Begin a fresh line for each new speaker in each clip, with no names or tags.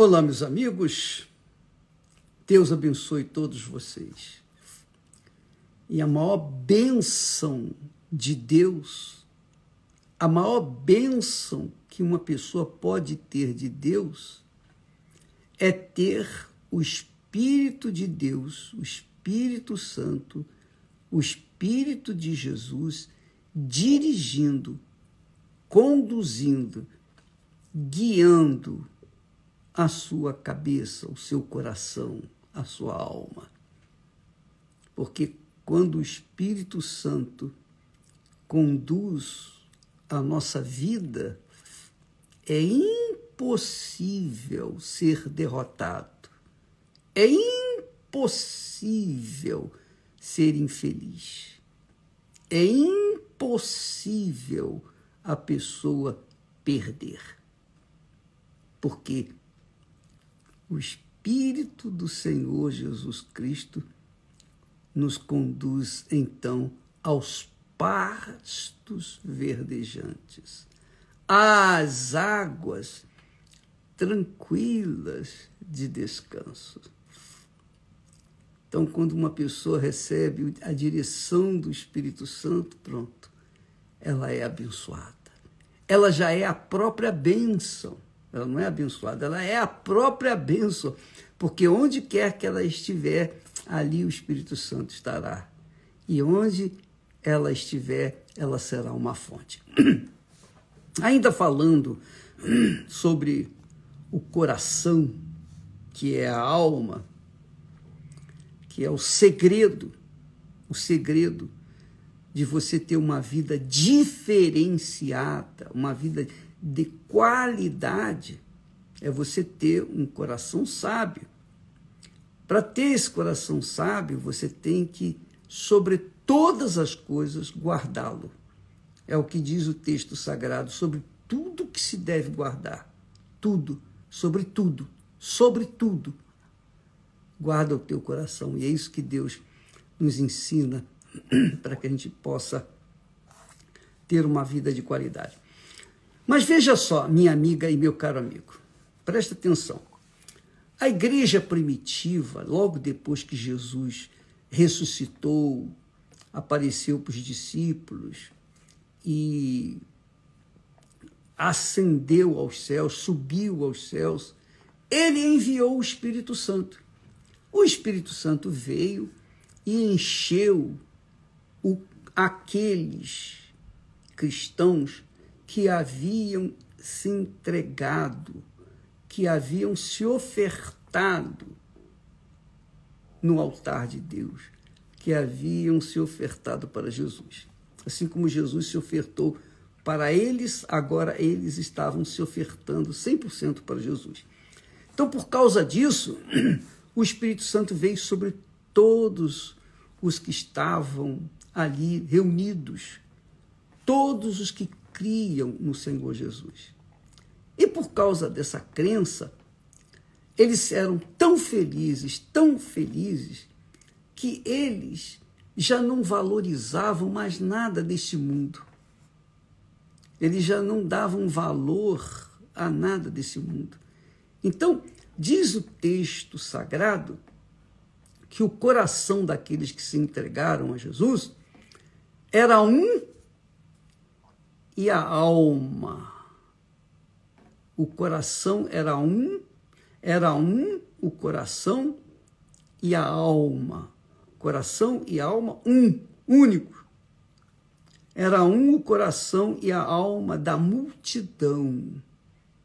Olá, meus amigos, Deus abençoe todos vocês. E a maior bênção de Deus, a maior bênção que uma pessoa pode ter de Deus é ter o Espírito de Deus, o Espírito Santo, o Espírito de Jesus dirigindo, conduzindo, guiando a sua cabeça, o seu coração, a sua alma. Porque quando o Espírito Santo conduz a nossa vida, é impossível ser derrotado. É impossível ser infeliz. É impossível a pessoa perder. Porque o Espírito do Senhor Jesus Cristo nos conduz, então, aos pastos verdejantes, às águas tranquilas de descanso. Então, quando uma pessoa recebe a direção do Espírito Santo, pronto, ela é abençoada. Ela já é a própria bênção. Ela não é abençoada, ela é a própria bênção, porque onde quer que ela estiver, ali o Espírito Santo estará. E onde ela estiver, ela será uma fonte. Ainda falando sobre o coração, que é a alma, que é o segredo de você ter uma vida diferenciada, uma vida de qualidade, é você ter um coração sábio. Para ter esse coração sábio, você tem que, sobre todas as coisas, guardá-lo. É o que diz o texto sagrado, sobre tudo que se deve guardar. Tudo, sobre tudo, guarda o teu coração. E é isso que Deus nos ensina para que a gente possa ter uma vida de qualidade. Mas veja só, minha amiga e meu caro amigo, presta atenção. A igreja primitiva, logo depois que Jesus ressuscitou, apareceu para os discípulos e ascendeu aos céus, subiu aos céus, ele enviou o Espírito Santo. O Espírito Santo veio e encheu aqueles cristãos que haviam se entregado, que haviam se ofertado no altar de Deus, que haviam se ofertado para Jesus. Assim como Jesus se ofertou para eles, agora eles estavam se ofertando 100% para Jesus. Então, por causa disso, o Espírito Santo veio sobre todos os que estavam ali reunidos, todos os que criam no Senhor Jesus. E por causa dessa crença, eles eram tão felizes, que eles já não valorizavam mais nada deste mundo. Eles já não davam valor a nada desse mundo. Então, diz o texto sagrado que o coração daqueles que se entregaram a Jesus era um e a alma. O coração era um, o coração e a alma. Coração e alma, um, único. Era um o coração e a alma da multidão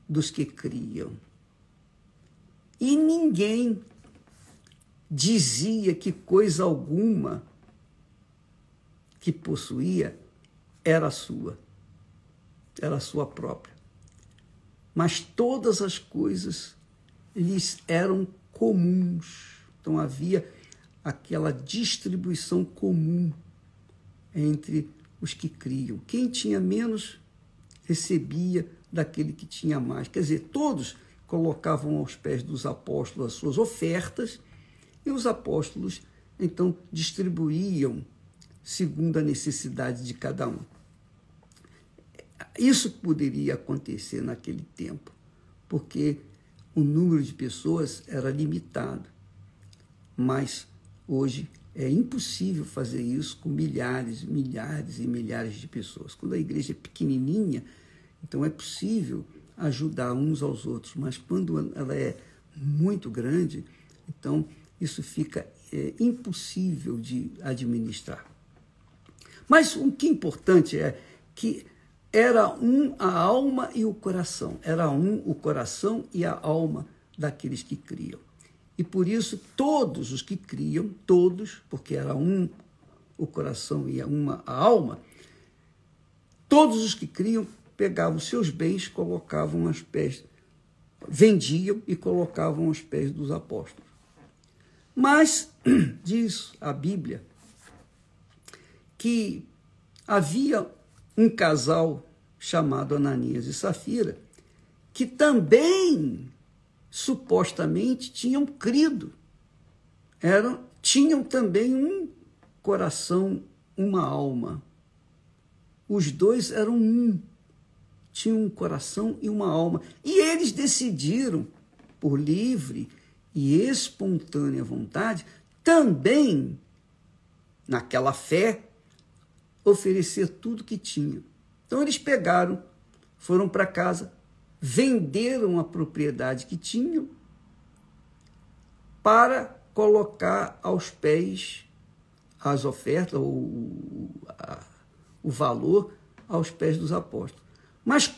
dos que criam. E ninguém dizia que coisa alguma que possuía era sua própria. Mas todas as coisas lhes eram comuns. Então havia aquela distribuição comum entre os que criam. Quem tinha menos recebia daquele que tinha mais. Quer dizer, todos colocavam aos pés dos apóstolos as suas ofertas e os apóstolos, então, distribuíam segundo a necessidade de cada um. Isso poderia acontecer naquele tempo, porque o número de pessoas era limitado. Mas hoje é impossível fazer isso com milhares, milhares e milhares de pessoas. Quando a igreja é pequenininha, então é possível ajudar uns aos outros, mas quando ela é muito grande, então isso fica impossível de administrar. Mas o que é importante é que era um a alma e o coração, era um o coração e a alma daqueles que criam. E por isso todos os que criam, todos, porque era um o coração e uma a alma, todos os que criam pegavam seus bens, colocavam aos pés, vendiam e colocavam aos pés dos apóstolos. Mas diz a Bíblia que havia um casal chamado Ananias e Safira que também supostamente tinham crido. Tinham também um coração, uma alma. Os dois eram um. Tinham um coração e uma alma. E eles decidiram, por livre e espontânea vontade, também, naquela fé, oferecer tudo que tinham. Então eles pegaram, foram para casa, venderam a propriedade que tinham para colocar aos pés as ofertas, o valor aos pés dos apóstolos. Mas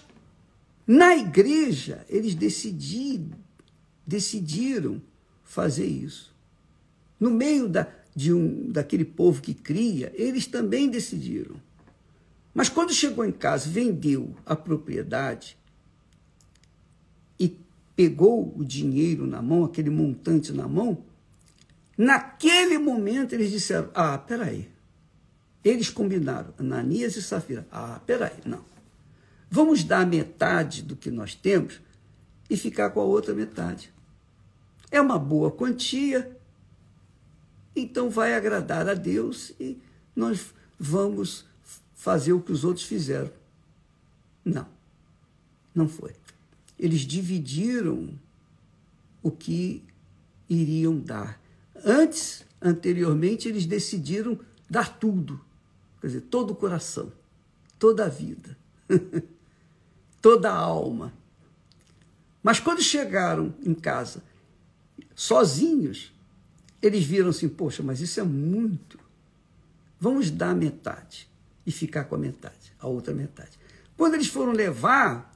na igreja eles decidiram fazer isso. No meio daquele povo que cria, eles também decidiram. Mas quando chegou em casa, vendeu a propriedade e pegou o dinheiro na mão, aquele montante na mão, naquele momento eles disseram, peraí. Eles combinaram, Ananias e Safira, peraí, não. Vamos dar metade do que nós temos e ficar com a outra metade. É uma boa quantia, então vai agradar a Deus e nós vamos fazer o que os outros fizeram. Não, não foi. Eles dividiram o que iriam dar. Anteriormente, eles decidiram dar tudo. Quer dizer, todo o coração, toda a vida, toda a alma. Mas quando chegaram em casa, sozinhos, eles viram assim, poxa, mas isso é muito. Vamos dar a metade e ficar com a metade, a outra metade. Quando eles foram levar,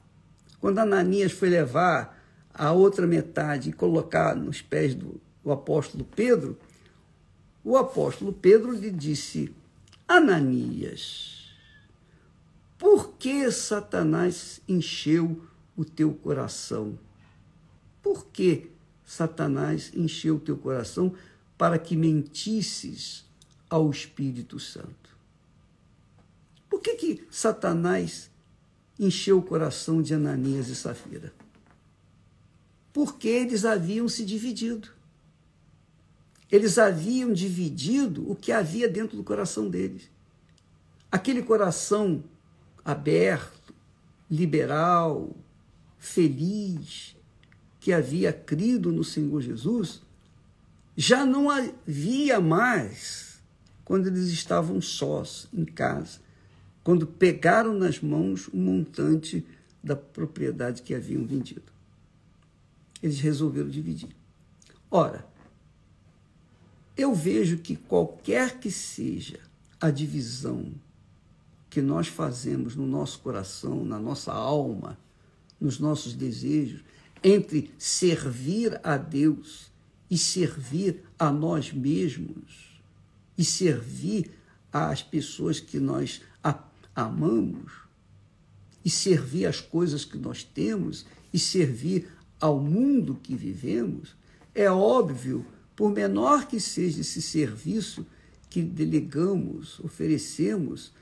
quando Ananias foi levar a outra metade e colocar nos pés do apóstolo Pedro, o apóstolo Pedro lhe disse, Ananias, por que Satanás encheu o teu coração? Por que Satanás encheu o teu coração para que mentisses ao Espírito Santo? Por que Satanás encheu o coração de Ananias e Safira? Porque eles haviam se dividido. Eles haviam dividido o que havia dentro do coração deles. Aquele coração aberto, liberal, feliz, que havia crido no Senhor Jesus, já não havia mais quando eles estavam sós em casa, quando pegaram nas mãos o montante da propriedade que haviam vendido. Eles resolveram dividir. Ora, eu vejo que qualquer que seja a divisão que nós fazemos no nosso coração, na nossa alma, nos nossos desejos, entre servir a Deus e servir a nós mesmos, e servir às pessoas que nós amamos, e servir às coisas que nós temos, e servir ao mundo que vivemos, é óbvio, por menor que seja esse serviço que delegamos, oferecemos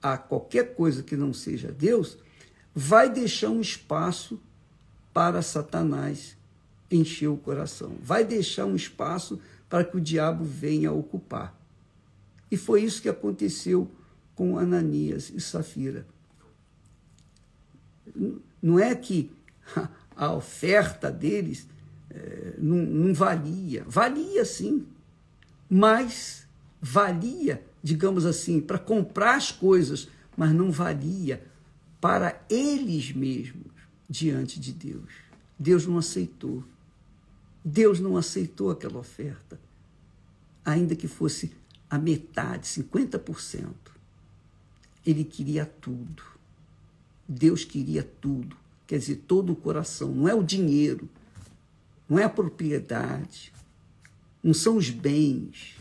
a qualquer coisa que não seja Deus, vai deixar um espaço para Satanás encher o coração. Vai deixar um espaço para que o diabo venha ocupar. E foi isso que aconteceu com Ananias e Safira. Não é que a oferta deles não valia. Valia sim, mas valia, digamos assim, para comprar as coisas, mas não valia para eles mesmos diante de Deus. Deus não aceitou. Deus não aceitou aquela oferta, ainda que fosse a metade, 50%. Ele queria tudo. Deus queria tudo. Quer dizer, todo o coração. Não é o dinheiro, não é a propriedade, não são os bens,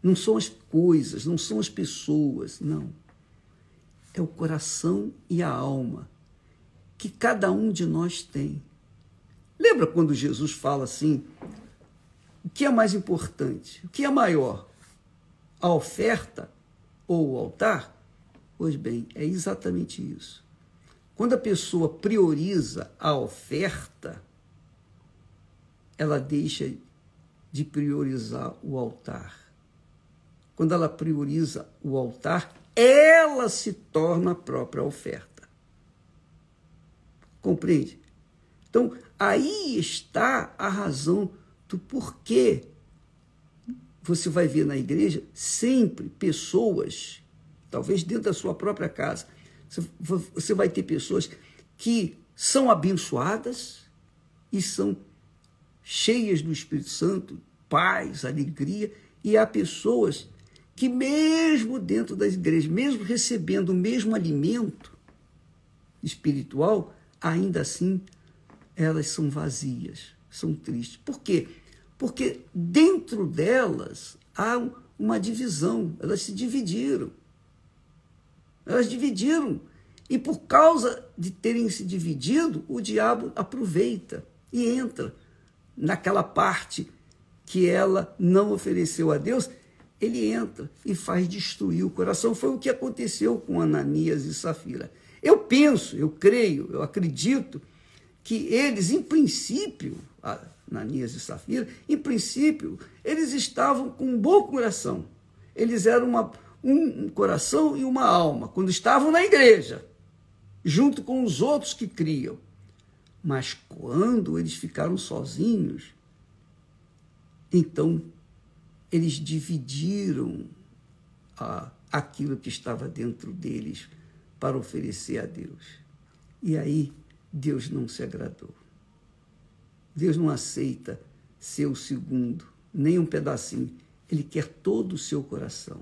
não são as coisas, não são as pessoas, não. É o coração e a alma que cada um de nós tem. Lembra quando Jesus fala assim, o que é mais importante? O que é maior? A oferta ou o altar? Pois bem, é exatamente isso. Quando a pessoa prioriza a oferta, ela deixa de priorizar o altar. Quando ela prioriza o altar, ela se torna a própria oferta. Compreende? Então, aí está a razão do porquê você vai ver na igreja sempre pessoas, talvez dentro da sua própria casa, você vai ter pessoas que são abençoadas e são cheias do Espírito Santo, paz, alegria, e há pessoas que mesmo dentro das igrejas, mesmo recebendo o mesmo alimento espiritual, ainda assim elas são vazias, são tristes. Por quê? Porque dentro delas há uma divisão, elas se dividiram. Elas dividiram. E por causa de terem se dividido, o diabo aproveita e entra naquela parte que ela não ofereceu a Deus, ele entra e faz destruir o coração. Foi o que aconteceu com Ananias e Safira. Eu penso, eu creio, eu acredito que eles, em princípio, Ananias e Safira, em princípio, eles estavam com um bom coração. Eles eram um coração e uma alma, quando estavam na igreja, junto com os outros que criam. Mas quando eles ficaram sozinhos, então eles dividiram aquilo que estava dentro deles para oferecer a Deus. E aí Deus não se agradou. Deus não aceita ser o segundo, nem um pedacinho. Ele quer todo o seu coração,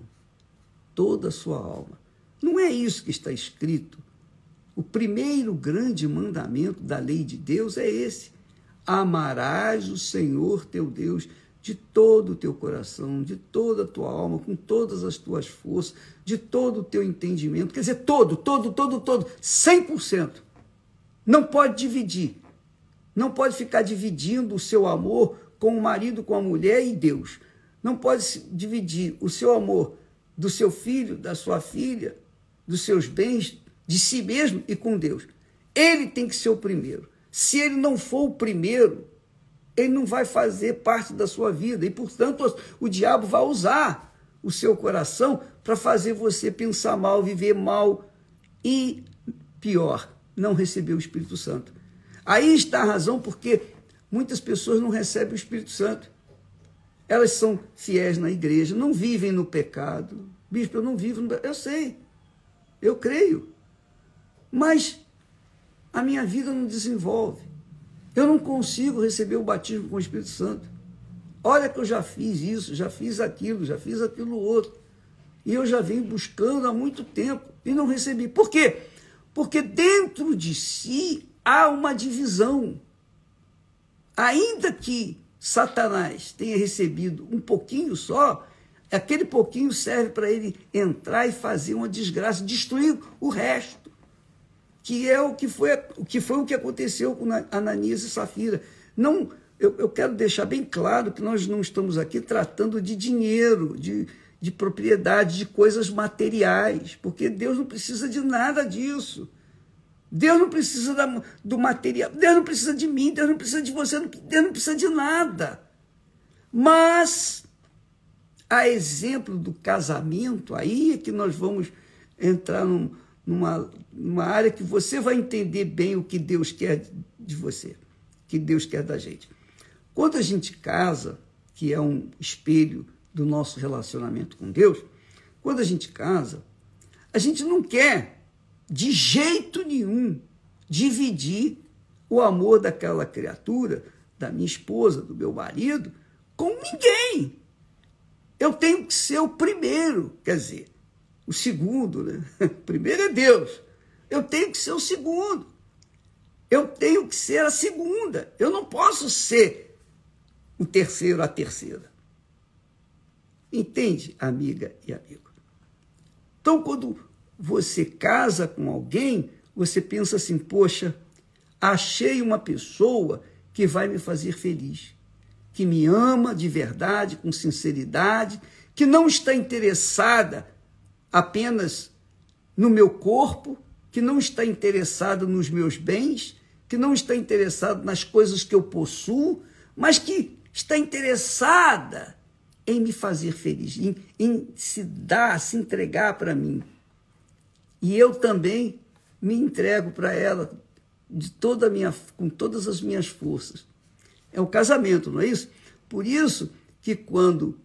toda a sua alma. Não é isso que está escrito. O primeiro grande mandamento da lei de Deus é esse: amarás o Senhor teu Deus de todo o teu coração, de toda a tua alma, com todas as tuas forças, de todo o teu entendimento. Quer dizer, todo, 100%. Não pode dividir. Não pode ficar dividindo o seu amor com o marido, com a mulher e Deus. Não pode dividir o seu amor do seu filho, da sua filha, dos seus bens, de si mesmo e com Deus. Ele tem que ser o primeiro. Se ele não for o primeiro, ele não vai fazer parte da sua vida. E, portanto, o diabo vai usar o seu coração para fazer você pensar mal, viver mal e, pior, não receber o Espírito Santo. Aí está a razão porque muitas pessoas não recebem o Espírito Santo. Elas são fiéis na igreja, não vivem no pecado. Bispo, eu não vivo no pecado. Eu sei, eu creio. Mas a minha vida não desenvolve. Eu não consigo receber o batismo com o Espírito Santo. Olha que eu já fiz isso, já fiz aquilo outro. E eu já venho buscando há muito tempo e não recebi. Por quê? Porque dentro de si há uma divisão. Ainda que Satanás tenha recebido um pouquinho só, aquele pouquinho serve para ele entrar e fazer uma desgraça, destruir o resto. Que é o que foi o que aconteceu com Ananias e Safira. Não, eu quero deixar bem claro que nós não estamos aqui tratando de dinheiro, de propriedade, de coisas materiais, porque Deus não precisa de nada disso. Deus não precisa do material, Deus não precisa de mim, Deus não precisa de você, Deus não precisa de nada. Mas, a exemplo do casamento, aí é que nós vamos entrar numa área que você vai entender bem o que Deus quer de você, que Deus quer da gente. Quando a gente casa, que é um espelho do nosso relacionamento com Deus, quando a gente casa, a gente não quer, de jeito nenhum, dividir o amor daquela criatura, da minha esposa, do meu marido, com ninguém. Eu tenho que ser o primeiro, quer dizer, o segundo, né? O primeiro é Deus. Eu tenho que ser o segundo. Eu tenho que ser a segunda. Eu não posso ser o terceiro, a terceira. Entende, amiga e amigo? Então, quando você casa com alguém, você pensa assim, poxa, achei uma pessoa que vai me fazer feliz, que me ama de verdade, com sinceridade, que não está interessada apenas no meu corpo, que não está interessada nos meus bens, que não está interessada nas coisas que eu possuo, mas que está interessada em me fazer feliz, em se dar, se entregar para mim. E eu também me entrego para ela com todas as minhas forças. É um casamento, não é isso? Por isso que quando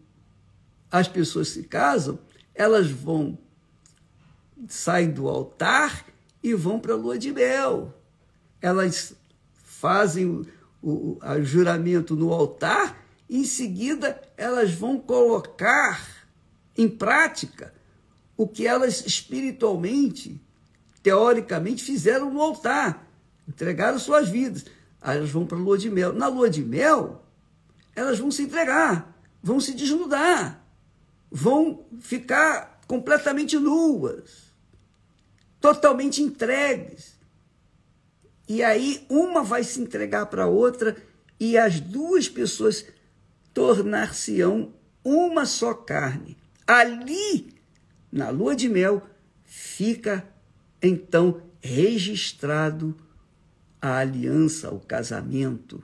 as pessoas se casam, elas saem do altar e vão para a lua de mel. Elas fazem o juramento no altar e, em seguida, elas vão colocar em prática o que elas espiritualmente, teoricamente, fizeram no altar. Entregaram suas vidas. Aí elas vão para a lua de mel. Na lua de mel, elas vão se entregar, vão se desnudar, vão ficar completamente nuas, totalmente entregues. E aí uma vai se entregar para a outra e as duas pessoas tornar-se-ão uma só carne. Ali, na lua de mel, fica então registrado a aliança, o casamento,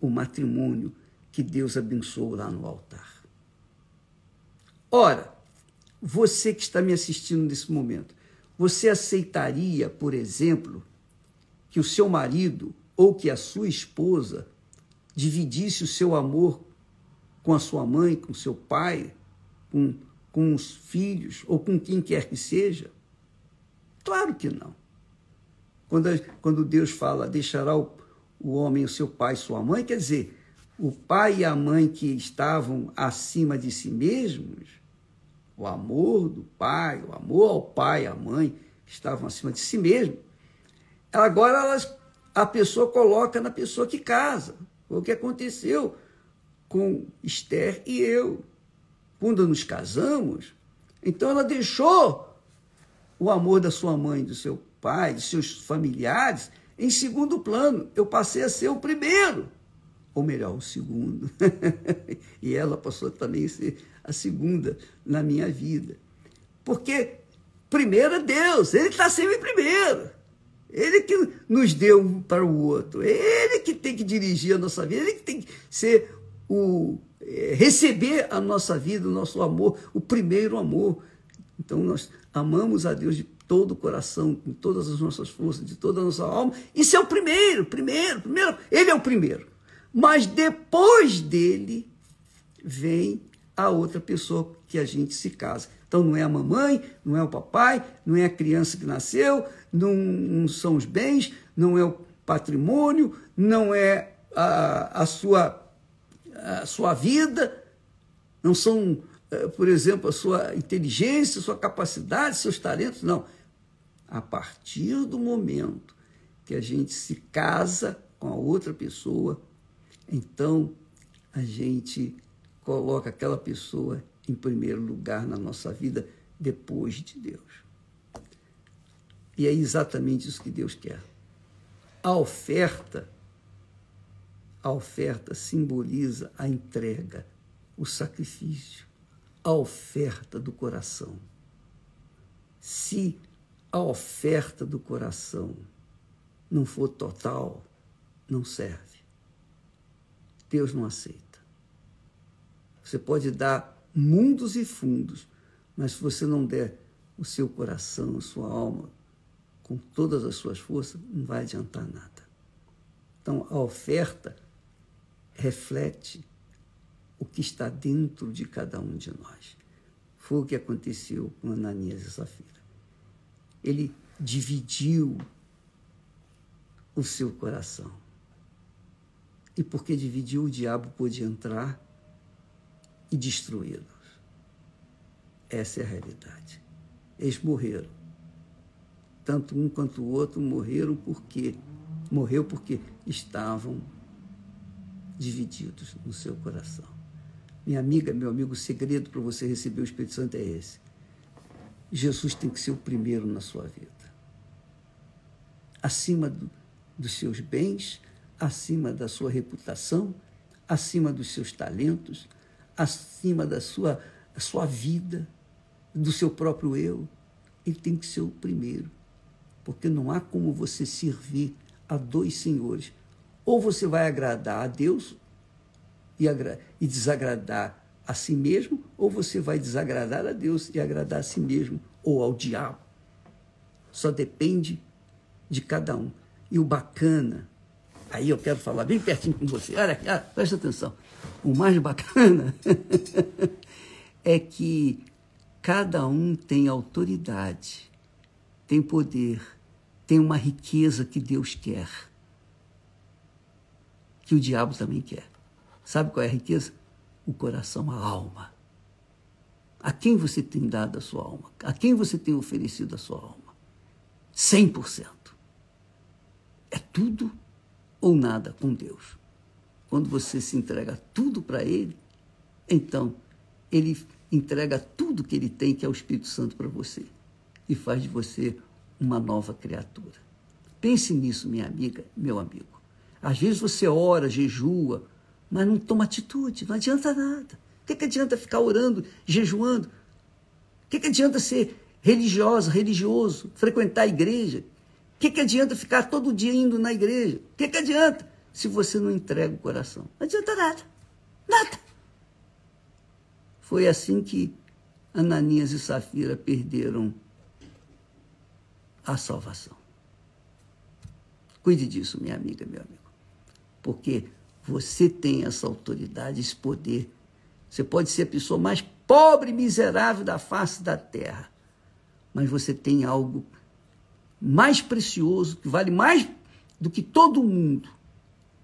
o matrimônio que Deus abençoou lá no altar. Ora, você que está me assistindo nesse momento, você aceitaria, por exemplo, que o seu marido ou que a sua esposa dividisse o seu amor com a sua mãe, com o seu pai, com os filhos ou com quem quer que seja? Claro que não. Quando Deus fala, deixará o homem o seu pai e sua mãe, quer dizer, o pai e a mãe que estavam acima de si mesmos, o amor do pai, o amor ao pai e à mãe que estavam acima de si mesmos, agora a pessoa coloca na pessoa que casa. Foi o que aconteceu com Esther e eu. Quando nos casamos, então ela deixou o amor da sua mãe, do seu pai, de seus familiares, em segundo plano. Eu passei a ser o primeiro, ou melhor, o segundo. E ela passou também a ser a segunda na minha vida. Porque primeiro é Deus, Ele está sempre primeiro. Ele que nos deu um para o outro. Ele que tem que dirigir a nossa vida, Ele que tem que ser receber a nossa vida, o nosso amor, o primeiro amor. Então nós amamos a Deus de todo o coração, com todas as nossas forças, de toda a nossa alma. Isso é o primeiro. Ele é o primeiro. Mas depois dele vem a outra pessoa que a gente se casa. Então não é a mamãe, não é o papai, não é a criança que nasceu, não são os bens, não é o patrimônio, não é a sua vida, não são, por exemplo, a sua inteligência, a sua capacidade, seus talentos, não. A partir do momento que a gente se casa com a outra pessoa, então a gente coloca aquela pessoa em primeiro lugar na nossa vida, depois de Deus. E é exatamente isso que Deus quer. A oferta simboliza a entrega, o sacrifício, a oferta do coração. Se a oferta do coração não for total, não serve. Deus não aceita. Você pode dar mundos e fundos, mas se você não der o seu coração, a sua alma, com todas as suas forças, não vai adiantar nada. Então, a oferta reflete o que está dentro de cada um de nós. Foi o que aconteceu com Ananias e Safira. Ele dividiu o seu coração. E porque dividiu, o diabo pôde entrar e destruí-los. Essa é a realidade. Eles morreram. Tanto um quanto o outro morreu porque estavam divididos no seu coração. Minha amiga, meu amigo, o segredo para você receber o Espírito Santo é esse. Jesus tem que ser o primeiro na sua vida. Acima dos seus bens, acima da sua reputação, acima dos seus talentos, acima da sua vida, do seu próprio eu. Ele tem que ser o primeiro. Porque não há como você servir a dois senhores. Ou você vai agradar a Deus e desagradar a si mesmo, ou você vai desagradar a Deus e agradar a si mesmo, ou ao diabo. Só depende de cada um. E o bacana, aí eu quero falar bem pertinho com você, olha aqui, presta atenção. O mais bacana é que cada um tem autoridade, tem poder, tem uma riqueza que Deus quer, que o diabo também quer. Sabe qual é a riqueza? O coração, a alma. A quem você tem dado a sua alma? A quem você tem oferecido a sua alma? 100%. É tudo ou nada com Deus. Quando você se entrega tudo para Ele, então Ele entrega tudo que Ele tem, que é o Espírito Santo, para você. E faz de você uma nova criatura. Pense nisso, minha amiga, meu amigo. Às vezes você ora, jejua, mas não toma atitude, não adianta nada. O que adianta ficar orando, jejuando? O que adianta ser religioso, frequentar a igreja? O que adianta ficar todo dia indo na igreja? O que adianta se você não entrega o coração? Não adianta nada, nada. Foi assim que Ananias e Safira perderam a salvação. Cuide disso, minha amiga, meu amigo. Porque você tem essa autoridade, esse poder. Você pode ser a pessoa mais pobre e miserável da face da terra, mas você tem algo mais precioso, que vale mais do que todo mundo,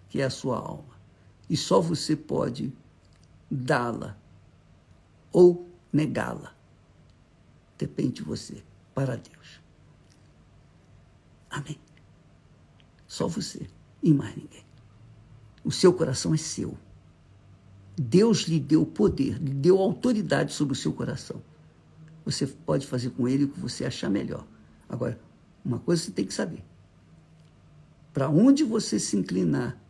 que é a sua alma. E só você pode dá-la ou negá-la. Depende de você, para Deus. Amém? Só você e mais ninguém. O seu coração é seu. Deus lhe deu poder, lhe deu autoridade sobre o seu coração. Você pode fazer com ele o que você achar melhor. Agora, uma coisa você tem que saber. Para onde você se inclinar,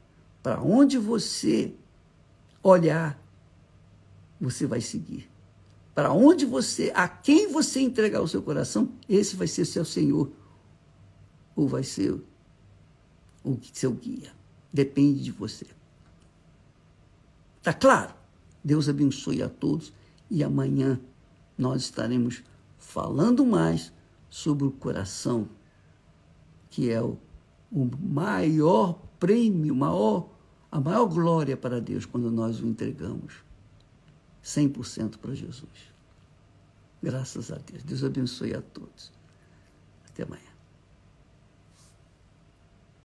para onde você olhar, você vai seguir. Para onde a quem você entregar o seu coração, esse vai ser seu Senhor. Ou vai ser o seu guia. Depende de você. Tá claro? Deus abençoe a todos e amanhã nós estaremos falando mais sobre o coração, que é o maior prêmio, a maior glória para Deus quando nós o entregamos 100% para Jesus. Graças a Deus. Deus abençoe a todos. Até amanhã.